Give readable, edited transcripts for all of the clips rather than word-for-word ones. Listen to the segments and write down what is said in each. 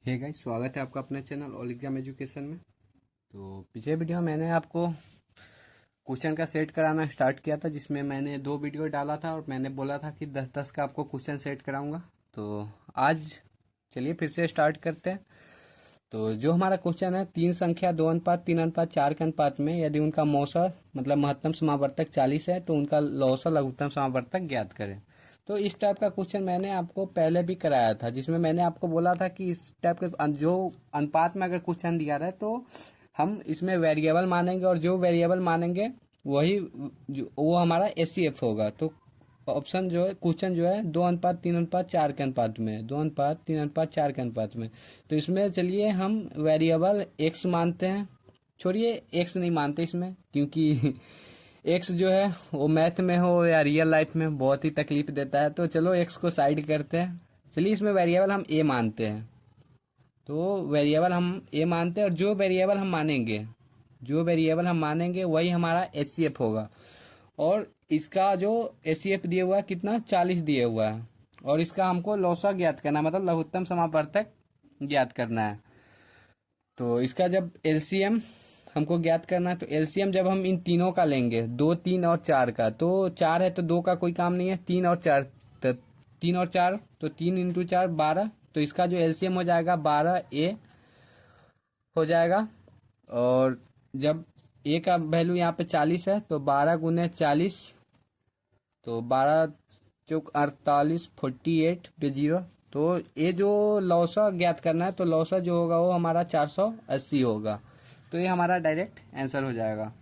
Hey guys, स्वागत है आपका अपने चैनल ऑल एग्जाम एजुकेशन में। तो पिछले वीडियो में मैंने आपको क्वेश्चन का सेट कराना स्टार्ट किया था, जिसमें मैंने 2 वीडियो डाला था और मैंने बोला था कि 10-10 का आपको क्वेश्चन सेट कराऊंगा। तो आज चलिए फिर से स्टार्ट करते हैं। तो जो हमारा क्वेश्चन है, 3 संख्या 2 अनुपात 3 अनुपात 4 के अनुपात में यदि उनका मौसा मतलब महत्तम समावर्तक 40 है तो उनका लौसा लघुत्तम समावर्तक ज्ञात करें। तो इस टाइप का क्वेश्चन मैंने आपको पहले भी कराया था, जिसमें मैंने आपको बोला था कि इस टाइप के जो अनुपात में अगर क्वेश्चन दिया रहा है तो हम इसमें वेरिएबल मानेंगे, और जो वेरिएबल मानेंगे वही वो हमारा एचसीएफ होगा। तो ऑप्शन जो है, क्वेश्चन जो है 2 अनुपात 3 अनुपात 4 के अनुपात में, 2 अनुपात 3 अनुपात 4 के अनुपात में। तो इसमें चलिए हम वेरिएबल एक्स मानते हैं। छोड़िए, एक्स नहीं मानते इसमें, क्योंकि एक्स जो है वो मैथ में हो या रियल लाइफ में बहुत ही तकलीफ देता है। तो चलो एक्स को साइड करते हैं। चलिए इसमें वेरिएबल हम ए मानते हैं। तो वेरिएबल हम ए मानते हैं, और जो वेरिएबल हम मानेंगे वही हमारा एचसीएफ होगा। और इसका जो एचसीएफ दिया हुआ है कितना, 40 दिया हुआ है, और इसका हमको लौसा ज्ञात करना है, मतलब लघुत्तम समावर्तक ज्ञात करना है। तो इसका जब एलसीएम हमको ज्ञात करना है, तो एलसीएम जब हम इन तीनों का लेंगे, 2 3 और 4 का, तो 4 है तो 2 का कोई काम नहीं है, 3 और 4, तो 3 और 4 तो 3 इंटू 4 12। तो इसका जो एलसीएम हो जाएगा 12 ए हो जाएगा। और जब ए का वैल्यू यहाँ पे 40 है, तो 12 गुने 40, तो 12 चौक 48, 48 पे 0। तो ये जो लौसा ज्ञात करना है, तो लौसा जो होगा वो हमारा 480 होगा। तो ये हमारा डायरेक्ट आंसर हो जाएगा।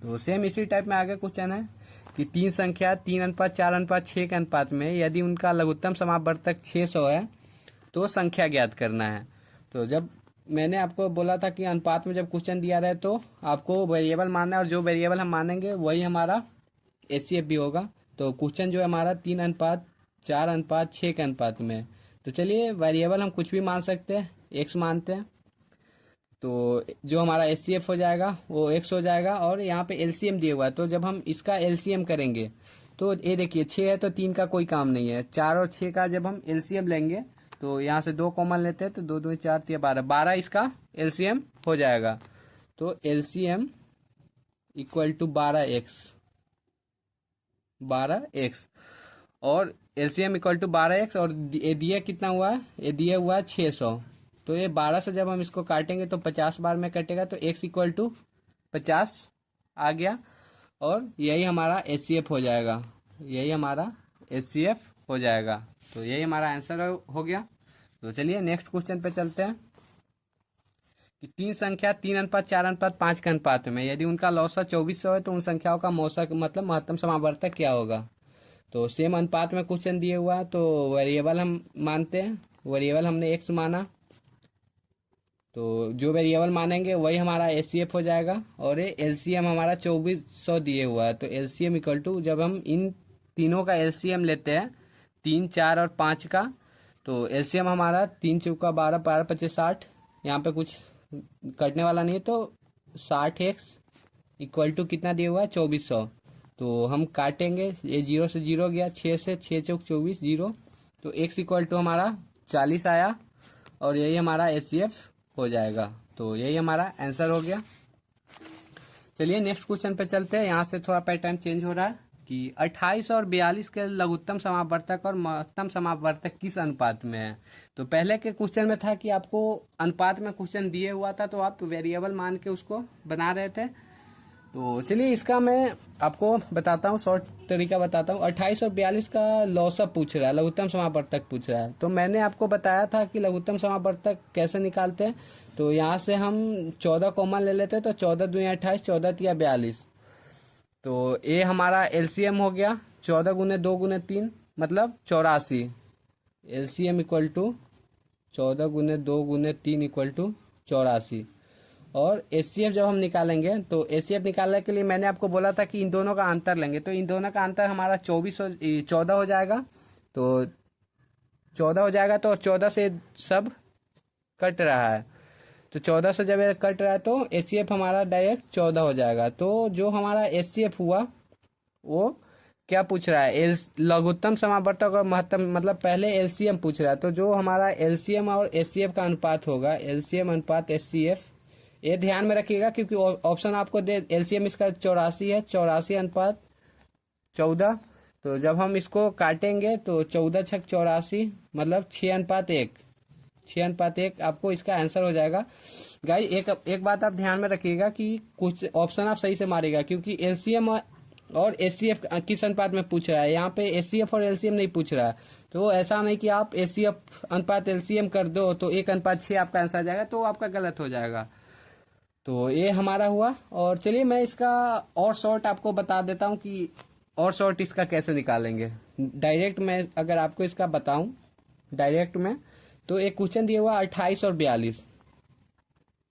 तो सेम इसी टाइप में आगे क्वेश्चन है कि 3 संख्या 3 अनुपात 4 अनुपात 6 के अनुपात में यदि उनका लघुत्तम समावर्तक 600 है तो संख्या ज्ञात करना है। तो जब मैंने आपको बोला था कि अनुपात में जब क्वेश्चन दिया रहे तो आपको वेरिएबल मानना है, और जो वेरिएबल हम मानेंगे वही हमारा एचसीएफ भी होगा। तो क्वेश्चन जो है हमारा 3 अनुपात 4 अनुपात 6 के अनुपात में। तो चलिए वेरिएबल हम कुछ भी मान सकते हैं, एक्स मानते हैं। तो जो हमारा एचसीएफ हो जाएगा वो एक्स हो जाएगा, और यहाँ पे एलसीएम दिया हुआ है। तो जब हम इसका एलसीएम करेंगे तो ये देखिए 6 है तो 3 का कोई काम नहीं है, 4 और 6 का जब हम एलसीएम लेंगे तो यहाँ से 2 कॉमन लेते हैं, तो 2 2 4 3 12, 12 इसका एलसीएम हो जाएगा। तो एलसीएम इक्वल टू 12x, और एलसीएम इक्वल टू 12x, और ये दिया कितना हुआ है, ये दिया हुआ है 600। तो ये 12 से जब हम इसको काटेंगे तो 50 बार में कटेगा, तो x इक्वल टू 50 आ गया, और यही हमारा एचसीएफ हो जाएगा, यही हमारा एचसीएफ हो जाएगा। तो यही हमारा आंसर हो गया। तो चलिए नेक्स्ट क्वेश्चन पे चलते हैं कि 3 संख्या 3 अनुपात 4 अनुपात 5 के अनुपात में यदि उनका लौसा 2400 है तो उन संख्याओं का मौसा मतलब महत्तम समावर्तक क्या होगा। तो सेम अनुपात में क्वेश्चन दिए हुआ है, तो वेरिएबल हम मानते हैं, वेरिएबल हमने एक्स माना। तो जो वेरिएबल मानेंगे वही हमारा एचसीएफ हो जाएगा, और ये एलसीएम हमारा 2400 दिए हुआ है। तो एलसीएम इक्वल टू, जब हम इन तीनों का एलसीएम लेते हैं 3 4 और 5 का, तो एलसीएम हमारा 3 चौका 12 12 25 60, यहाँ पे कुछ कटने वाला नहीं है, तो 60x इक्वल टू कितना दिया हुआ है 2400। तो हम काटेंगे, ये 0 से 0 गया, 6 से 6 चौक 24 0, तो x इक्वल टू हमारा 40 आया, और यही हमारा एचसीएफ हो जाएगा। तो यही हमारा आंसर हो गया। चलिए नेक्स्ट क्वेश्चन पे चलते हैं। यहाँ से थोड़ा पैटर्न चेंज हो रहा है कि 28 और 42 के लघुत्तम समावर्तक और महत्तम समावर्तक किस अनुपात में है। तो पहले के क्वेश्चन में था कि आपको अनुपात में क्वेश्चन दिए हुआ था तो आप वेरिएबल मान के उसको बना रहे थे। तो चलिए इसका मैं आपको बताता हूँ, शॉर्ट तरीका बताता हूँ। 28 और 42 का लौसा पूछ रहा है, लघुत्तम समावर्तक पूछ रहा है। तो मैंने आपको बताया था कि लघुत्तम समावर्तक कैसे निकालते हैं। तो यहाँ से हम 14 कॉमन ले लेते हैं, तो 14 दूनी 28, 14 तिया 42। तो ये हमारा एलसीएम हो गया, 14 गुने 2 गुने 3 मतलब 84। एलसीएम इक्वल टू 14 गुने 2 गुने 3 इक्वल टू 84। और एचसीएफ जब हम निकालेंगे, तो एचसीएफ निकालने के लिए मैंने आपको बोला था कि इन दोनों का अंतर लेंगे। तो इन दोनों का अंतर हमारा 14 हो जाएगा। तो 14 हो जाएगा, तो 14 से सब कट रहा है, तो 14 से जब ये कट रहा है तो एचसीएफ हमारा डायरेक्ट 14 हो जाएगा। तो जो हमारा एचसीएफ हुआ वो क्या पूछ रहा है, लघुत्तम समावर्तक और महत्तम, मतलब पहले एलसीएम पूछ रहा है। तो जो हमारा एलसीएम और एचसीएफ का अनुपात होगा, एलसीएम अनुपात एचसीएफ, ये ध्यान में रखिएगा क्योंकि ऑप्शन आपको दे, एलसीएम इसका 84 है, 84 अनुपात 14। तो जब हम इसको काटेंगे तो 14 छक 84 मतलब 6:1, 6:1 आपको इसका आंसर हो जाएगा। गाइस एक बात आप ध्यान में रखिएगा कि कुछ ऑप्शन आप सही से मारिएगा क्योंकि एलसीएम और एचसीएफ किस अनुपात में पूछ रहा है, यहाँ पे एचसीएफ और एलसीएम नहीं पूछ रहा है। तो ऐसा नहीं कि आप एचसीएफ अनुपात एलसीएम कर दो तो 1:6 आपका आंसर आ जाएगा, तो आपका गलत हो जाएगा। तो ये हमारा हुआ। और चलिए मैं इसका और शॉर्ट आपको बता देता हूँ कि और शॉर्ट इसका कैसे निकालेंगे। डायरेक्ट में अगर आपको इसका बताऊं डायरेक्ट में, तो एक क्वेश्चन दिया हुआ 28 और 42।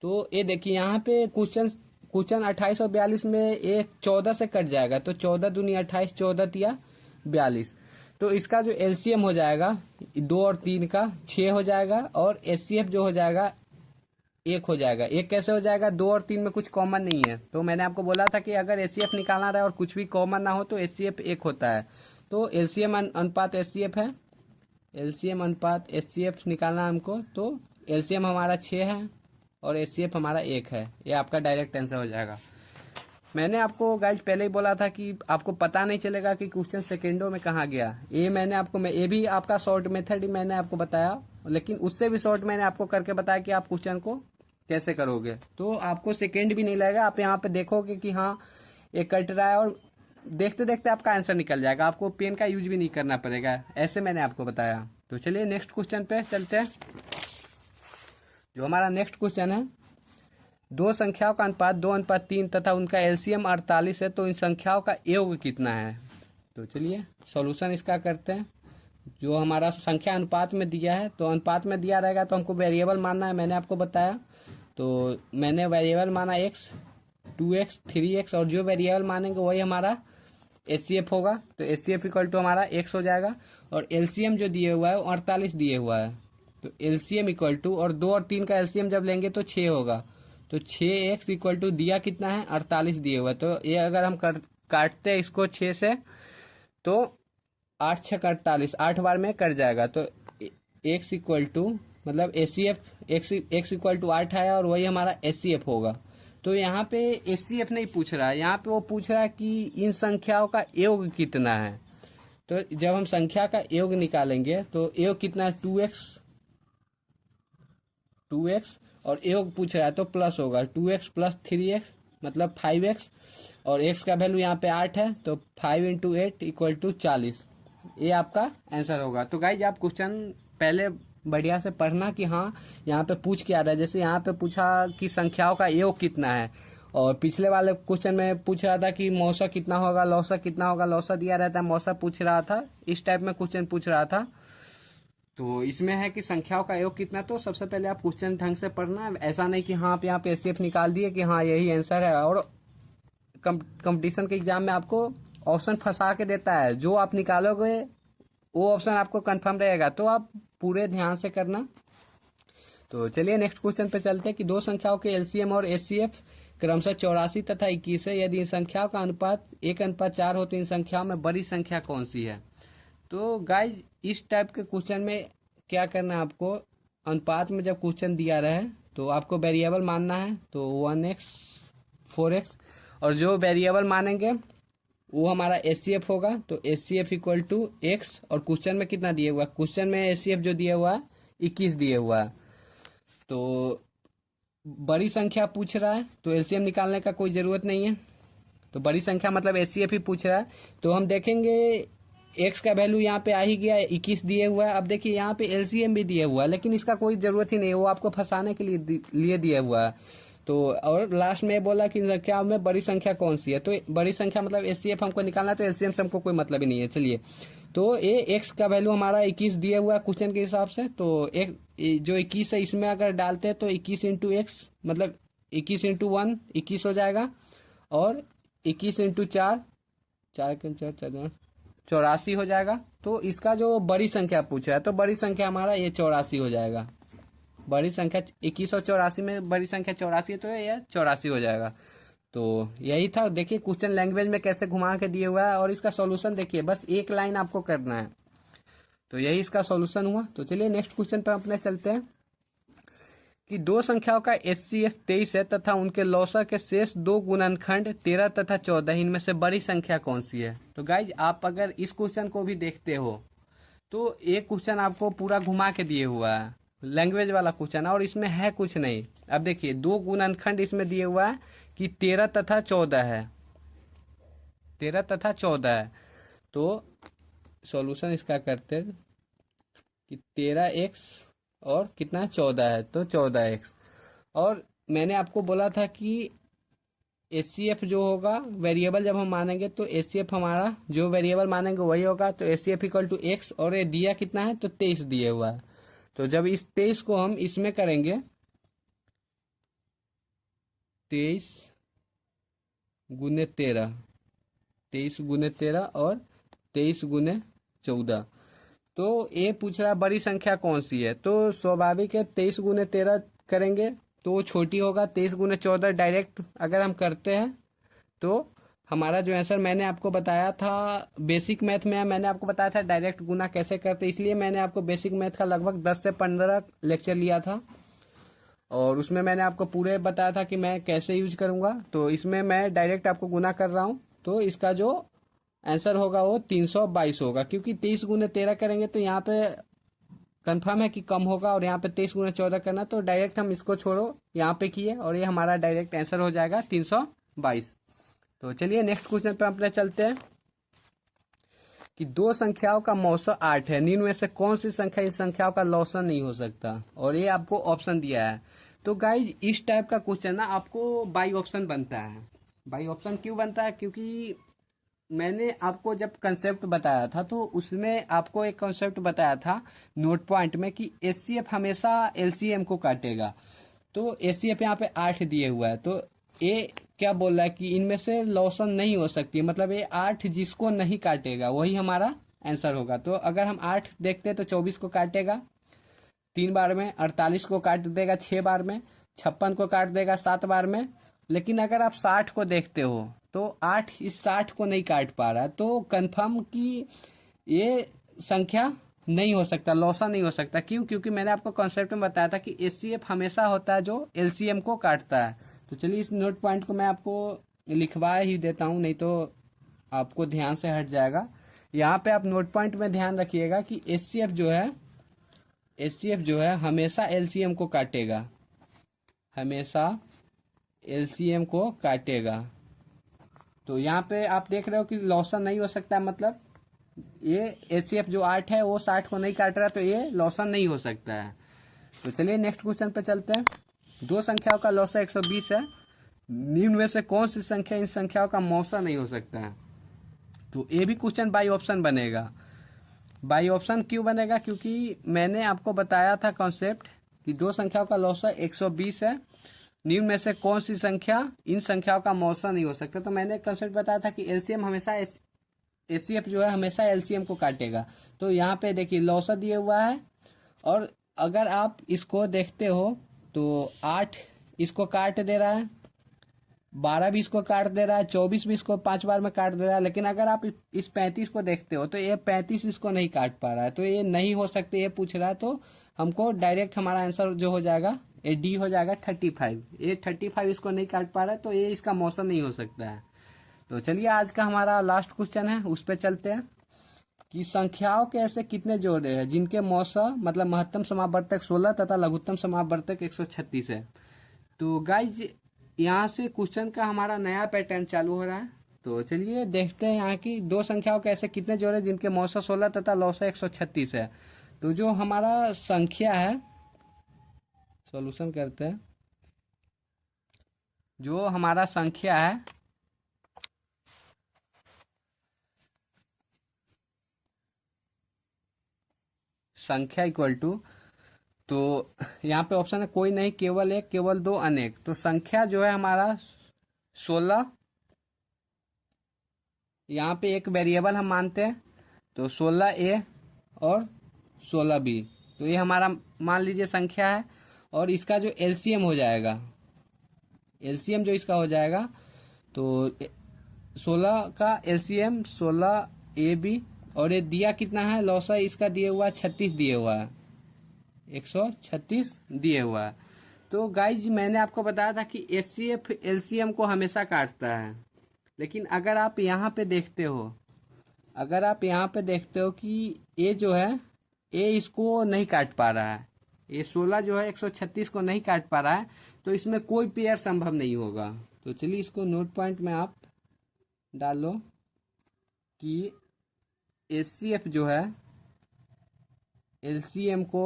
तो ये देखिए यहाँ पे क्वेश्चन 28 और 42 में एक 14 से कट जाएगा, तो 14 दूनी 28, 14 तिया 42। तो इसका जो एलसीएम हो जाएगा 2 और 3 का 6 हो जाएगा, और एचसीएफ जो हो जाएगा 1 हो जाएगा। 1 कैसे हो जाएगा, 2 और 3 में कुछ कॉमन नहीं है। तो मैंने आपको बोला था कि अगर एचसीएफ निकालना रहे और कुछ भी कॉमन ना हो तो एचसीएफ 1 होता है। तो एलसीएम अनुपात एचसीएफ है, एलसीएम अनुपात एचसीएफ निकालना हमको। तो एलसीएम हमारा 6 है और एचसीएफ हमारा 1 है। ये आपका डायरेक्ट आंसर हो जाएगा। मैंने आपको गाइज पहले ही बोला था कि आपको पता नहीं चलेगा कि क्वेश्चन सेकेंडों में कहाँ गया। ये मैंने आपको ये भी आपका शॉर्ट मेथड ही मैंने आपको बताया, लेकिन उससे भी शॉर्ट मैंने आपको करके बताया कि आप क्वेश्चन को कैसे करोगे। तो आपको सेकेंड भी नहीं लगेगा, आप यहाँ पे देखोगे कि हाँ ये कट रहा है और देखते देखते आपका आंसर निकल जाएगा, आपको पेन का यूज भी नहीं करना पड़ेगा। ऐसे मैंने आपको बताया। तो चलिए नेक्स्ट क्वेश्चन पे चलते हैं। जो हमारा नेक्स्ट क्वेश्चन है, दो संख्याओं का अनुपात 2:3 तथा उनका एलसीएम 48 है, तो इन संख्याओं का योग कितना है। तो चलिए सॉल्यूशन इसका करते हैं। जो हमारा संख्या अनुपात में दिया है, तो अनुपात में दिया रहेगा तो हमको वेरिएबल मानना है, मैंने आपको बताया। तो मैंने वेरिएबल माना x, 2x, 3x, और जो वेरिएबल मानेंगे वही हमारा एचसीएफ होगा। तो एचसीएफ इक्वल टू हमारा x हो जाएगा, और एलसीएम जो दिए हुआ है वो 48 दिए हुआ है। तो एलसीएम इक्वल टू, और 2 और 3 का एलसीएम जब लेंगे तो 6 होगा। तो 6x इक्वल टू दिया कितना है, 48 दिए हुआ है। तो ये अगर हम काटते हैं इसको 6 से, तो 8 6 48, 8 बार में कट जाएगा। तो x इक्वल टू मतलब एचसीएफ x इक्वल टू 8 है, और वही हमारा एचसीएफ होगा। तो यहाँ पे एचसीएफ नहीं पूछ रहा है, यहाँ पे वो पूछ रहा है कि इन संख्याओं का योग कितना है। तो जब हम संख्या का योग निकालेंगे तो योग कितना है, 2x, और योग पूछ रहा है तो प्लस होगा, 2x प्लस 3x मतलब 5x, और x का वैल्यू यहाँ पे 8 है, तो 5 × 8 इक्वल टू 40। ये आपका आंसर होगा। तो गाइज आप क्वेश्चन पहले बढ़िया से पढ़ना कि हाँ यहाँ पे पूछ क्या रहा है। जैसे यहाँ पे पूछा कि संख्याओं का योग कितना है, और पिछले वाले क्वेश्चन में पूछ रहा था कि मौसा कितना होगा, लौसा कितना होगा। लौसा दिया रहता है, मौसा पूछ रहा था, इस टाइप में क्वेश्चन पूछ रहा था। तो इसमें है कि संख्याओं का योग कितना। तो सबसे पहले आप क्वेश्चन ढंग से पढ़ना, ऐसा नहीं कि हाँ आप यहाँ पे एचसीएफ निकाल दिए कि हाँ यही आंसर है। और कंपटीशन के एग्जाम में आपको ऑप्शन फंसा के देता है, जो आप निकालोगे वो ऑप्शन आपको कंफर्म रहेगा। तो आप पूरे ध्यान से करना। तो चलिए नेक्स्ट क्वेश्चन पे चलते हैं कि दो संख्याओं के एलसीएम और एचसीएफ क्रमशः 84 तथा 21 है। यदि इन संख्याओं का अनुपात 1:4 हो तो इन संख्याओं में बड़ी संख्या कौन सी है। तो गाइज इस टाइप के क्वेश्चन में क्या करना है आपको, अनुपात में जब क्वेश्चन दिया रहे तो आपको वेरिएबल मानना है। तो 1x 4x, और जो वेरिएबल मानेंगे वो हमारा एचसीएफ होगा। तो एचसीएफ इक्वल टू x, और क्वेश्चन में कितना दिया हुआ है, क्वेश्चन में एचसीएफ जो दिया हुआ है 21 दिए हुआ है। तो बड़ी संख्या पूछ रहा है तो एलसीएम निकालने का कोई ज़रूरत नहीं है। तो बड़ी संख्या मतलब एचसीएफ ही पूछ रहा है। तो हम देखेंगे x का वैल्यू यहाँ पे आ ही गया है, 21 दिए हुआ है। अब देखिए यहाँ पे एलसीएम भी दिया हुआ है, लेकिन इसका कोई ज़रूरत ही नहीं है, वो आपको फंसाने के लिए दिया हुआ है। तो और लास्ट में बोला कि संख्या में बड़ी संख्या कौन सी है। तो बड़ी संख्या मतलब एचसीएफ हमको निकालना है, तो एलसीएम से हमको कोई मतलब ही नहीं है। चलिए, तो ये x का वैल्यू हमारा 21 दिया हुआ है क्वेश्चन के हिसाब से। तो एक जो 21 है इसमें अगर डालते हैं तो 21 × x मतलब 21 × 1 21 हो जाएगा, और 21 × 4 84 हो जाएगा। तो इसका जो बड़ी संख्या पूछा है तो बड़ी संख्या हमारा ये 84 हो जाएगा। बड़ी संख्या 21 और 84 में बड़ी संख्या 84 है, तो ये 84 हो जाएगा। तो यही था। देखिए क्वेश्चन लैंग्वेज में कैसे घुमा के दिए हुआ है, और इसका सॉल्यूशन देखिए, बस एक लाइन आपको करना है। तो यही इसका सॉल्यूशन हुआ। तो चलिए नेक्स्ट क्वेश्चन पर अपने चलते हैं कि दो संख्याओं का HCF 23 है तथा उनके लौसा के शेष दो गुणनखंड 13 तथा 14, इनमें से बड़ी संख्या कौन सी है। तो गाइज आप अगर इस क्वेश्चन को भी देखते हो तो एक क्वेश्चन आपको पूरा घुमा के दिए हुआ है, लैंग्वेज वाला क्वेश्चन है, और इसमें है कुछ नहीं। अब देखिए दो गुणनखंड इसमें दिए हुआ है कि 13 तथा 14 है, 13 तथा 14 है। तो सॉल्यूशन इसका करते हैं कि 13x और कितना 14 है, तो 14x। और मैंने आपको बोला था कि HCF जो होगा वेरिएबल जब हम मानेंगे तो HCF हमारा जो वेरिएबल मानेंगे वही होगा। तो HCF इक्वल टू x, और ये दिया कितना है, तो 23 दिए हुआ है। तो जब इस 23 को हम इसमें करेंगे, 23 गुने 13, 23 गुने 13 और 23 गुने 14। तो ये पूछ रहा है बड़ी संख्या कौन सी है। तो स्वाभाविक है 23 गुने 13 करेंगे तो वो छोटी होगा। 23 गुने 14 डायरेक्ट अगर हम करते हैं तो हमारा जो आंसर मैंने आपको बताया था बेसिक मैथ में, मैंने आपको बताया था डायरेक्ट गुना कैसे करते, इसलिए मैंने आपको बेसिक मैथ का लगभग 10 से 15 लेक्चर लिया था, और उसमें मैंने आपको पूरे बताया था कि मैं कैसे यूज करूंगा। तो इसमें मैं डायरेक्ट आपको गुना कर रहा हूँ। तो इसका जो आंसर होगा वो 322 होगा, क्योंकि 23 गुने 13 करेंगे तो यहाँ पे कंफर्म है कि कम होगा, और यहाँ पे 23 गुना 14 करना, तो डायरेक्ट हम इसको छोड़ो यहाँ पे किए, और ये हमारा डायरेक्ट आंसर हो जाएगा 322। तो चलिए नेक्स्ट क्वेश्चन पे अपने चलते हैं कि दो संख्याओं का मौसा 8 है, निम्न में से कौन सी संख्या इस संख्याओं का लौसन नहीं हो सकता। और ये आपको ऑप्शन दिया है। तो गाइज इस टाइप का क्वेश्चन ना आपको बाई ऑप्शन बनता है। बाई ऑप्शन क्यों बनता है, क्योंकि मैंने आपको जब कंसेप्ट बताया था तो उसमें आपको एक कंसेप्ट बताया था नोट पॉइंट में कि HCF हमेशा LCM को काटेगा। तो HCF यहाँ पे 8 दिए हुआ है, तो ये क्या बोल रहा है कि इनमें से लॉसन नहीं हो सकती, मतलब ये 8 जिसको नहीं काटेगा वही हमारा आंसर होगा। तो अगर हम 8 देखते हैं तो 24 को काटेगा 3 बार में, 48 को काट देगा 6 बार में, 56 को काट देगा 7 बार में। लेकिन अगर आप 60 को देखते हो तो 8 इस 60 को नहीं काट पा रहा है, तो कंफर्म कि ये संख्या नहीं हो सकता, लौसा नहीं हो सकता। क्यों, क्योंकि मैंने आपको कॉन्सेप्ट में बताया था कि HCF हमेशा होता है जो LCM को काटता है। तो चलिए इस नोट पॉइंट को मैं आपको लिखवा ही देता हूँ, नहीं तो आपको ध्यान से हट जाएगा। यहाँ पे आप नोट पॉइंट में ध्यान रखिएगा कि HCF जो है हमेशा LCM को काटेगा, हमेशा LCM को काटेगा। तो यहाँ पे आप देख रहे हो कि लॉसन नहीं हो सकता, मतलब ये HCF जो 8 है वो 60 को नहीं काट रहा, तो ये लॉसन नहीं हो सकता है। तो चलिए नेक्स्ट क्वेश्चन पे चलते हैं। दो संख्याओं का लौसा 120 है, निम्न में से कौन सी संख्या इन संख्याओं का मौसा नहीं हो सकता है। तो ये भी क्वेश्चन बाई ऑप्शन बनेगा। बाई ऑप्शन क्यों बनेगा, क्योंकि मैंने आपको बताया था कॉन्सेप्ट कि दो संख्याओं का लौसा 120 है, निम्न में से कौन सी संख्या इन संख्याओं का मौसा नहीं हो सकता। तो मैंने कंसेप्ट बताया था कि LCM हमेशा HCF जो है हमेशा LCM को काटेगा। तो यहाँ पे देखिए लौसा दिया हुआ है, और अगर आप इसको देखते हो तो 8 इसको काट दे रहा है, 12 भी इसको काट दे रहा है, 24 भी इसको 5 बार में काट दे रहा है। लेकिन अगर आप इस 35 को देखते हो तो ये 35 इसको नहीं काट पा रहा है, तो ये नहीं हो सकते, ये पूछ रहा है। तो हमको डायरेक्ट हमारा आंसर जो हो जाएगा ये डी हो जाएगा 35। ये 35 इसको नहीं काट पा रहा है, तो ये इसका मौसम नहीं हो सकता है। तो चलिए आज का हमारा लास्ट क्वेश्चन है उस पर चलते हैं कि संख्याओं के ऐसे कितने जोड़े हैं जिनके मौसा मतलब महत्तम समावर्तक 16 तथा लघुत्तम समावर्तक 136 है। तो गाइज यहाँ से क्वेश्चन का हमारा नया पैटर्न चालू हो रहा है। तो चलिए देखते हैं यहाँ की दो संख्याओं के ऐसे कितने जोड़े जिनके मौसा 16 तथा लौसा 136 है। तो जो हमारा संख्या है, सॉल्यूशन करते हैं। जो हमारा संख्या है संख्या इक्वल टू, तो यहाँ पे ऑप्शन है कोई नहीं, केवल एक, केवल दो, अनेक। तो संख्या जो है हमारा 16, यहाँ पे एक वेरिएबल हम मानते हैं, तो 16A और 16B। तो ये हमारा मान लीजिए संख्या है, और इसका जो LCM हो जाएगा, LCM जो इसका हो जाएगा तो 16 का एलसीएम 16 AB, और ये दिया कितना है लॉसा, इसका दिए हुआ 36 दिए हुआ है, 136 दिए हुआ है। तो गाइज मैंने आपको बताया था कि एचसीएफ एलसीएम को हमेशा काटता है, लेकिन अगर आप यहाँ पे देखते हो, अगर आप यहाँ पे देखते हो कि ये जो है ये इसको नहीं काट पा रहा है, ये 16 जो है 136 को नहीं काट पा रहा है, तो इसमें कोई पेयर संभव नहीं होगा। तो चलिए इसको नोट पॉइंट में आप डालो कि एचसीएफ जो है एलसीएम को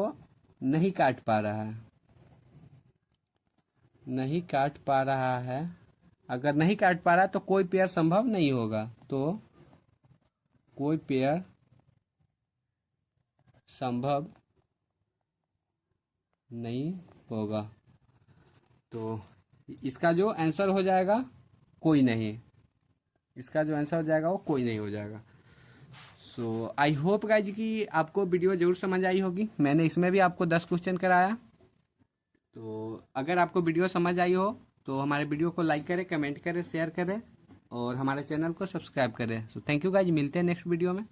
नहीं काट पा रहा है, नहीं काट पा रहा है। अगर नहीं काट पा रहा है तो कोई पेयर संभव नहीं होगा, तो कोई पेयर संभव नहीं होगा। तो इसका जो आंसर हो जाएगा कोई नहीं, इसका जो आंसर हो जाएगा वो कोई नहीं हो जाएगा। सो आई होप गाइज कि आपको वीडियो जरूर समझ आई होगी। मैंने इसमें भी आपको 10 क्वेश्चन कराया। तो अगर आपको वीडियो समझ आई हो तो हमारे वीडियो को लाइक करें, कमेंट करें, शेयर करें और हमारे चैनल को सब्सक्राइब करें। सो थैंक यू गाइज, मिलते हैं नेक्स्ट वीडियो में।